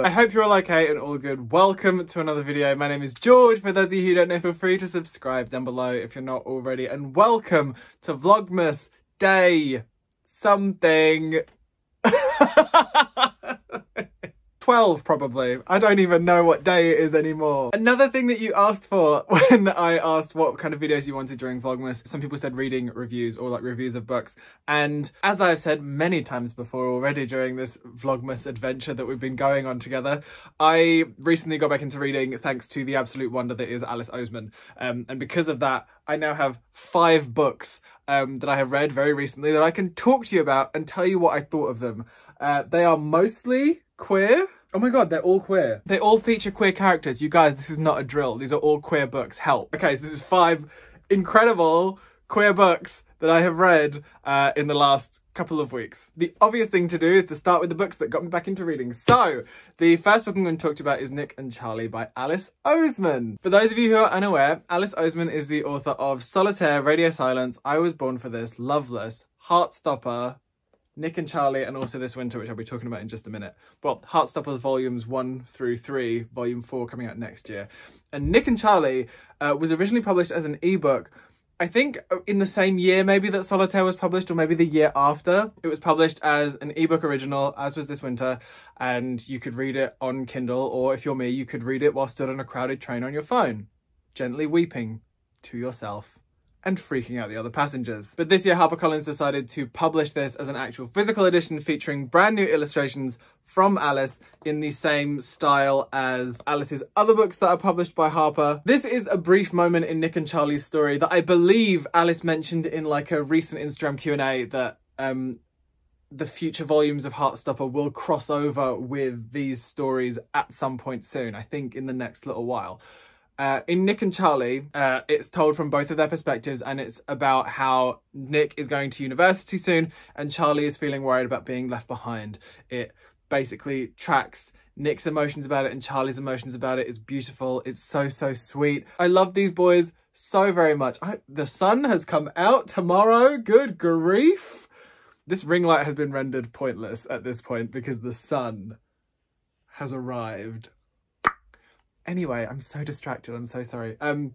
I hope you're all okay and all good. Welcome to another video. My name is George. For those of you who don't know, feel free to subscribe down below if you're not already. And welcome to Vlogmas Day something. 12 probably. I don't even know what day it is anymore. Another thing that you asked for when I asked what kind of videos you wanted during Vlogmas, some people said reading reviews or like reviews of books. And as I've said many times before already during this Vlogmas adventure that we've been going on together, I recently got back into reading thanks to the absolute wonder that is Alice Oseman. And because of that, I now have 5 books that I have read very recently that I can talk to you about and tell you what I thought of them. They are mostly queer. Oh my god, they're all queer. They all feature queer characters. You guys, this is not a drill. These are all queer books. Help. Okay, so this is 5 incredible queer books that I have read in the last couple of weeks. The obvious thing to do is to start with the books that got me back into reading. So, the first book I'm going to talk to you about is Nick and Charlie by Alice Oseman. For those of you who are unaware, Alice Oseman is the author of Solitaire, Radio Silence, I Was Born for This, Loveless, Heartstopper, Nick and Charlie, and also This Winter, which I'll be talking about in just a minute. Well, Heartstoppers volumes 1 through 3, volume 4 coming out next year. And Nick and Charlie was originally published as an ebook, I think in the same year maybe that Solitaire was published, or maybe the year after. It was published as an ebook original, as was This Winter, and you could read it on Kindle, or if you're me, you could read it while stood on a crowded train on your phone, gently weeping to yourself and freaking out the other passengers. But this year HarperCollins decided to publish this as an actual physical edition featuring brand new illustrations from Alice in the same style as Alice's other books that are published by Harper. This is a brief moment in Nick and Charlie's story that I believe Alice mentioned in like a recent Instagram Q&A that the future volumes of Heartstopper will cross over with these stories at some point soon, I think in the next little while. In Nick and Charlie, it's told from both of their perspectives, and it's about how Nick is going to university soon and Charlie is feeling worried about being left behind. It basically tracks Nick's emotions about it and Charlie's emotions about it. It's beautiful. It's so, so sweet. I love these boys so very much. The sun has come out tomorrow. Good grief. This ring light has been rendered pointless at this point because the sun has arrived. Anyway, I'm so distracted. I'm so sorry. What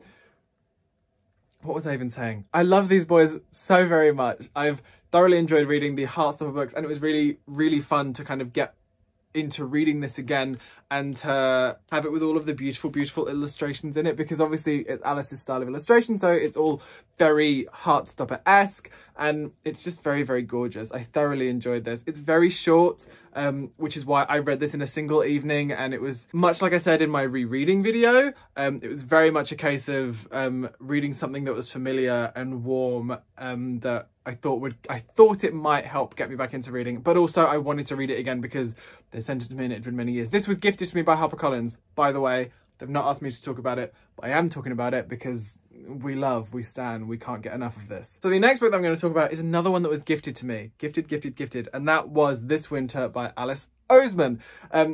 was I even saying? I love these boys so very much. I've thoroughly enjoyed reading the Heartstopper books, and it was really, really fun to kind of get into reading this again and to have it with all of the beautiful, beautiful illustrations in it, because obviously it's Alice's style of illustration, so it's all very Heartstopper-esque, and it's just very, very gorgeous. I thoroughly enjoyed this. It's very short, which is why I read this in a single evening, and it was much like I said in my rereading video. It was very much a case of reading something that was familiar and warm, that I thought it might help get me back into reading, but also I wanted to read it again because they sent it to me and it had been many years. This was gifted to me by HarperCollins, by the way. They've not asked me to talk about it, but I am talking about it because we love, we stan, we can't get enough of this. So the next book that I'm going to talk about is another one that was gifted to me. Gifted. And that was This Winter by Alice Oseman.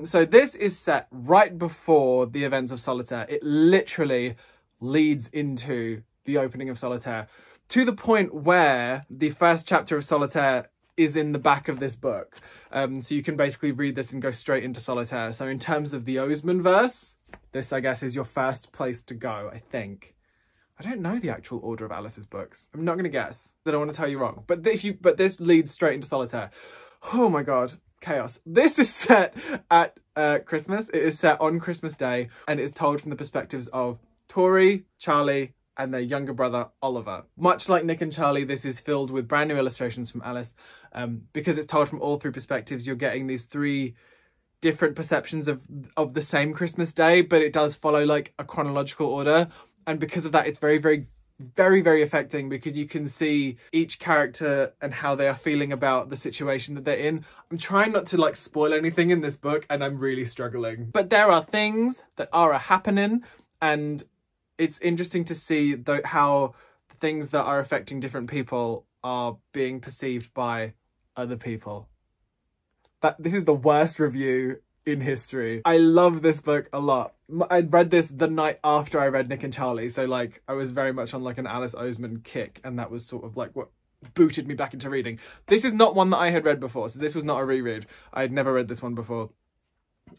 So this is set right before the events of Solitaire. It literally leads into the opening of Solitaire, to the point where the first chapter of Solitaire is in the back of this book. So you can basically read this and go straight into Solitaire. So in terms of the Oseman verse, this, I guess, is your first place to go, I think. I don't know the actual order of Alice's books. I'm not going to guess. I don't want to tell you wrong. But this leads straight into Solitaire. Oh my god, chaos. This is set at Christmas. It is set on Christmas Day, and it is told from the perspectives of Tori, Charlie, and their younger brother, Oliver. Much like Nick and Charlie, this is filled with brand new illustrations from Alice. Because it's told from all 3 perspectives, you're getting these 3 different perceptions of the same Christmas Day, but it does follow like a chronological order. And because of that, it's very, very, very, very affecting, because you can see each character and how they are feeling about the situation that they're in. I'm trying not to like spoil anything in this book, and I'm really struggling. But there are things that are happening, and it's interesting to see how things that are affecting different people are being perceived by other people. This is the worst review in history. I love this book a lot. I read this the night after I read Nick and Charlie, so like I was very much on like an Alice Oseman kick, and that was sort of like what booted me back into reading. This is not one that I had read before, so this was not a reread. I had never read this one before.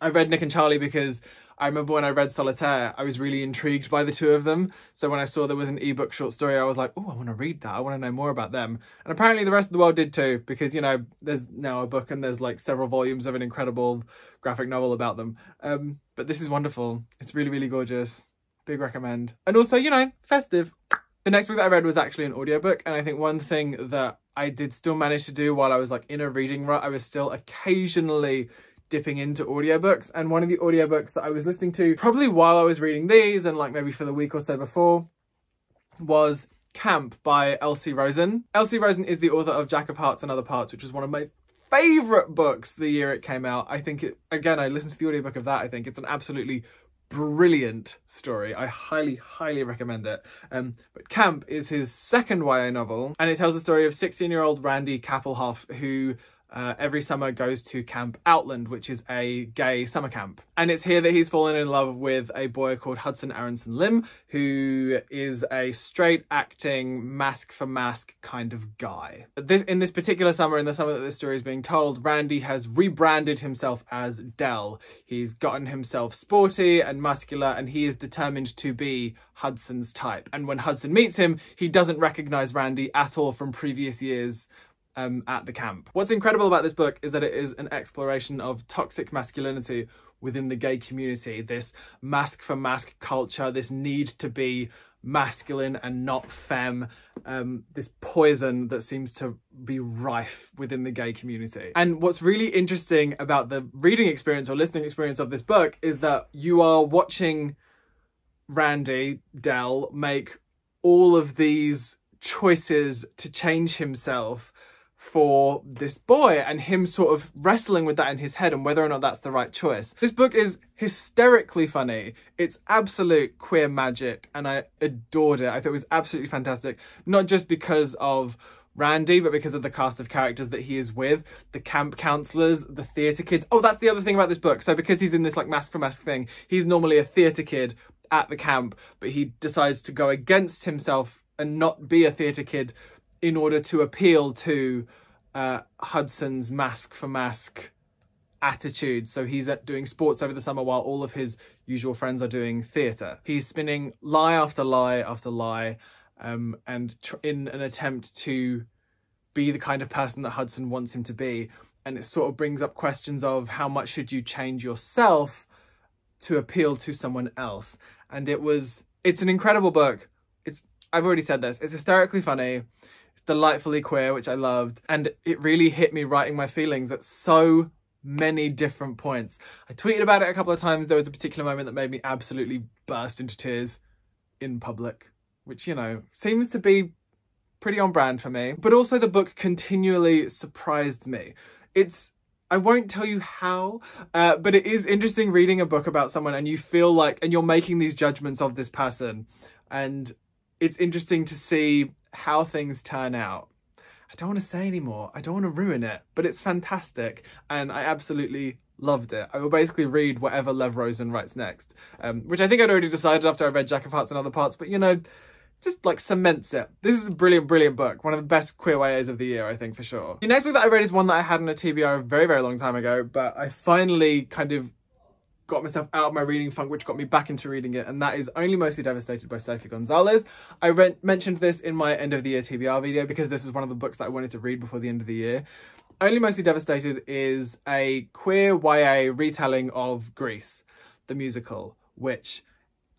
I read Nick and Charlie because I remember when I read Solitaire, I was really intrigued by the two of them. So when I saw there was an ebook short story, I was like, oh, I want to read that. I want to know more about them. And apparently the rest of the world did too, because, you know, there's now a book and there's like several volumes of an incredible graphic novel about them. But this is wonderful. It's really, really gorgeous. Big recommend. And also, you know, festive. The next book that I read was actually an audiobook. And I think one thing that I did still manage to do while I was like in a reading rut, I was still occasionally dipping into audiobooks, and one of the audiobooks that I was listening to probably while I was reading these and like maybe for the week or so before was Camp by Elsie Rosen. Elsie Rosen is the author of Jack of Hearts and Other Parts, which was one of my favourite books the year it came out. I think it, again, I listened to the audiobook of that. I think it's an absolutely brilliant story. I highly, highly recommend it. But Camp is his second YA novel, and it tells the story of 16-year-old Randy Kappelhoff, who every summer goes to Camp Outland, which is a gay summer camp. And it's here that he's fallen in love with a boy called Hudson Aronson Lim, who is a straight acting mask for mask kind of guy. In this particular summer, in the summer that this story is being told, Randy has rebranded himself as Del. He's gotten himself sporty and muscular, and he is determined to be Hudson's type. And when Hudson meets him, he doesn't recognize Randy at all from previous years at the camp. What's incredible about this book is that it is an exploration of toxic masculinity within the gay community, this mask for mask culture, this need to be masculine and not femme, this poison that seems to be rife within the gay community. And what's really interesting about the reading experience or listening experience of this book is that you are watching Randy, Del, make all of these choices to change himself for this boy, and him sort of wrestling with that in his head and whether or not that's the right choice. This book is hysterically funny. It's absolute queer magic, and I adored it. I thought it was absolutely fantastic, not just because of Randy, but because of the cast of characters that he is with, the camp counselors, the theatre kids. Oh, that's the other thing about this book. So because he's in this like mask for mask thing, he's normally a theatre kid at the camp, but he decides to go against himself and not be a theatre kid in order to appeal to Hudson's mask for mask attitude. So he's doing sports over the summer while all of his usual friends are doing theatre. He's spinning lie after lie after lie, and in an attempt to be the kind of person that Hudson wants him to be. And it sort of brings up questions of how much should you change yourself to appeal to someone else. And it's an incredible book. I've already said this, it's hysterically funny. It's delightfully queer, which I loved, and it really hit me right in my feelings at so many different points. I tweeted about it a couple of times. There was a particular moment that made me absolutely burst into tears in public, which, you know, seems to be pretty on brand for me. But also the book continually surprised me. I won't tell you how, but it is interesting reading a book about someone and you feel like, and you're making these judgments of this person, and it's interesting to see how things turn out. I don't want to say anymore. I don't want to ruin it, but it's fantastic and I absolutely loved it. I will basically read whatever Lev Rosen writes next, which I think I'd already decided after I read Jack of Hearts and Other Parts, but you know, just like cements it. This is a brilliant, brilliant book. One of the best queer YAs of the year, I think, for sure. The next book that I read is one that I had in a TBR a very, very long time ago, but I finally kind of got myself out of my reading funk, which got me back into reading it, and that is Only Mostly Devastated by Sophie Gonzalez. I mentioned this in my end of the year TBR video because this is one of the books that I wanted to read before the end of the year. Only Mostly Devastated is a queer YA retelling of Grease, the musical, which,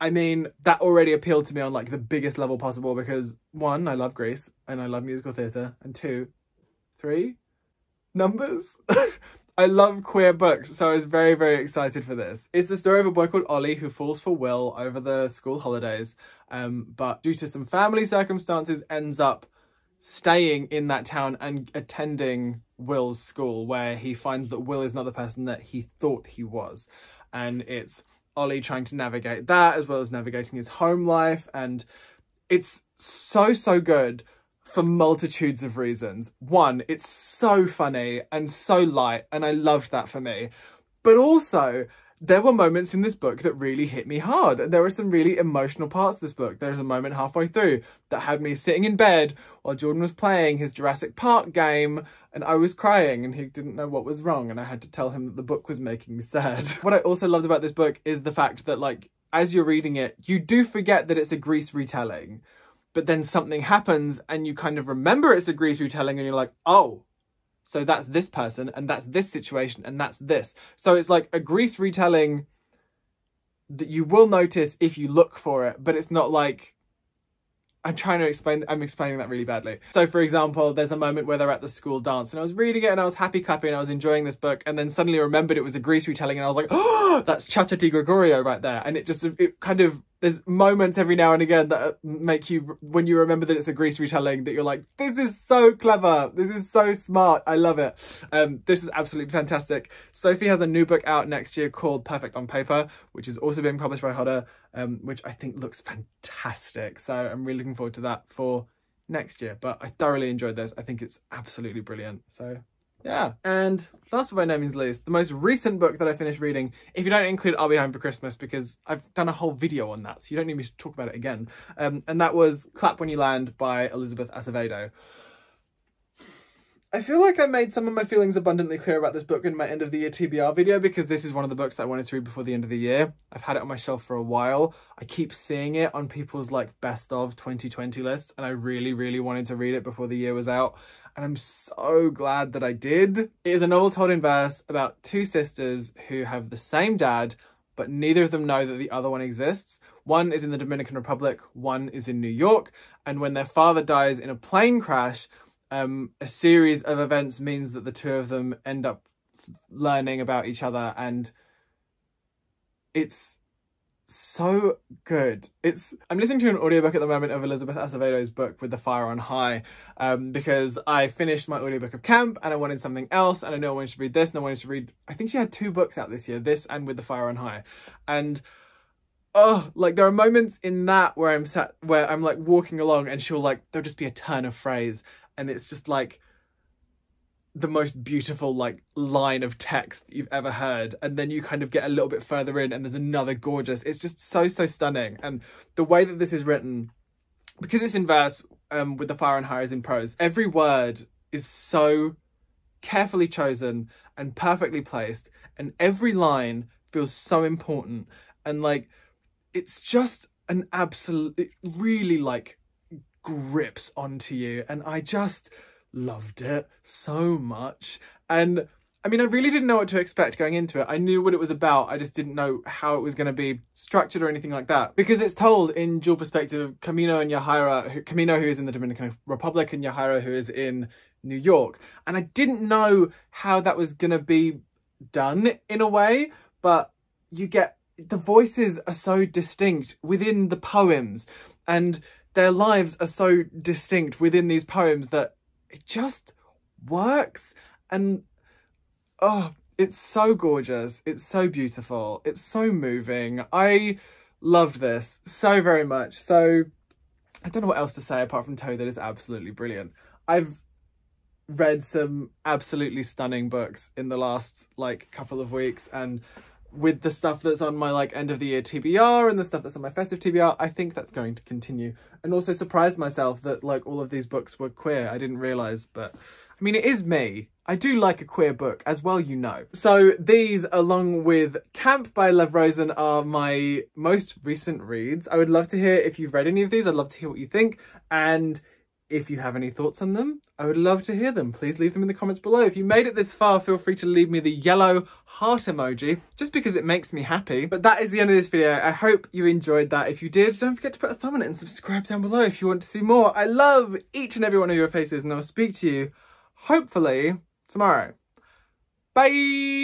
I mean, that already appealed to me on like the biggest level possible because 1, I love Grease and I love musical theatre, and 2, 3, numbers. I love queer books, so I was very, very excited for this. It's the story of a boy called Ollie who falls for Will over the school holidays, but due to some family circumstances ends up staying in that town and attending Will's school, where he finds that Will is not the person that he thought he was. And it's Ollie trying to navigate that as well as navigating his home life, and it's so, so good for multitudes of reasons. 1, it's so funny and so light, and I loved that for me. But also, there were moments in this book that really hit me hard. There were some really emotional parts of this book. There's a moment halfway through that had me sitting in bed while Jordan was playing his Jurassic Park game and I was crying and he didn't know what was wrong and I had to tell him that the book was making me sad. What I also loved about this book is the fact that, like, as you're reading it, you do forget that it's a Grease retelling, but then something happens and you kind of remember it's a Grease retelling and you're like, oh, so that's this person, and that's this situation, and that's this. So it's like a Grease retelling that you will notice if you look for it, but it's not like... I'm explaining that really badly. So for example, there's a moment where they're at the school dance and I was reading it and I was happy clapping and I was enjoying this book and then suddenly remembered it was a Grease retelling and I was like, oh, that's Chata di Gregorio right there. And it kind of, there's moments every now and again that make you, when you remember that it's a Grease retelling, that you're like, this is so clever. This is so smart. I love it. This is absolutely fantastic. Sophie has a new book out next year called Perfect on Paper, which is also being published by Hodder, which I think looks fantastic. So I'm really looking forward to that for next year. But I thoroughly enjoyed this. I think it's absolutely brilliant. So yeah. And last but by no means least, the most recent book that I finished reading, if you don't include I'll Be Home for Christmas, because I've done a whole video on that, so you don't need me to talk about it again. And that was Clap When You Land by Elizabeth Acevedo. I feel like I made some of my feelings abundantly clear about this book in my end of the year TBR video, because this is one of the books that I wanted to read before the end of the year. I've had it on my shelf for a while. I keep seeing it on people's like best of 2020 lists, and I really, really wanted to read it before the year was out. And I'm so glad that I did. It is a novel told in verse about two sisters who have the same dad, but neither of them know that the other one exists. One is in the Dominican Republic, one is in New York. And when their father dies in a plane crash, a series of events means that the two of them end up learning about each other, and it's so good. I'm listening to an audiobook at the moment of Elizabeth Acevedo's book With the Fire on High, because I finished my audiobook of Camp and I wanted something else, and I knew I wanted to read this, and I wanted to read, I think she had 2 books out this year, this and With the Fire on High. And oh, like there are moments in that where I'm like walking along and there'll just be a turn of phrase and it's just like the most beautiful like line of text that you've ever heard, and then you kind of get a little bit further in and there's another gorgeous, it's just so stunning. And the way that this is written, because it's in verse, With the Fire on High is in prose, every word is so carefully chosen and perfectly placed, and every line feels so important, and like it's just an absolute, it really like grips onto you, and I just loved it so much. And I mean, I really didn't know what to expect going into it. I knew what it was about, I just didn't know how it was going to be structured or anything like that, because it's told in dual perspective of Camino and Yahaira, Camino who is in the Dominican Republic and Yahaira who is in New York. And I didn't know how that was going to be done in a way, but you get, the voices are so distinct within the poems and their lives are so distinct within these poems that it just works. And oh, it's so gorgeous, it's so beautiful, it's so moving. I loved this so very much. So I don't know what else to say apart from tell you that it's absolutely brilliant. I've read some absolutely stunning books in the last like couple of weeks, and with the stuff that's on my like end of the year TBR and the stuff that's on my festive TBR, I think that's going to continue. And also surprised myself that like all of these books were queer. I didn't realise, but I mean, it is me. I do like a queer book as well, you know. So these, along with Camp by Lev Rosen, are my most recent reads. I would love to hear if you've read any of these. I'd love to hear what you think. And if you have any thoughts on them, I would love to hear them. Please leave them in the comments below. If you made it this far, feel free to leave me the yellow heart emoji, just because it makes me happy. But that is the end of this video. I hope you enjoyed that. If you did, don't forget to put a thumb on it and subscribe down below if you want to see more. I love each and every one of your faces, and I'll speak to you, hopefully, tomorrow. Bye!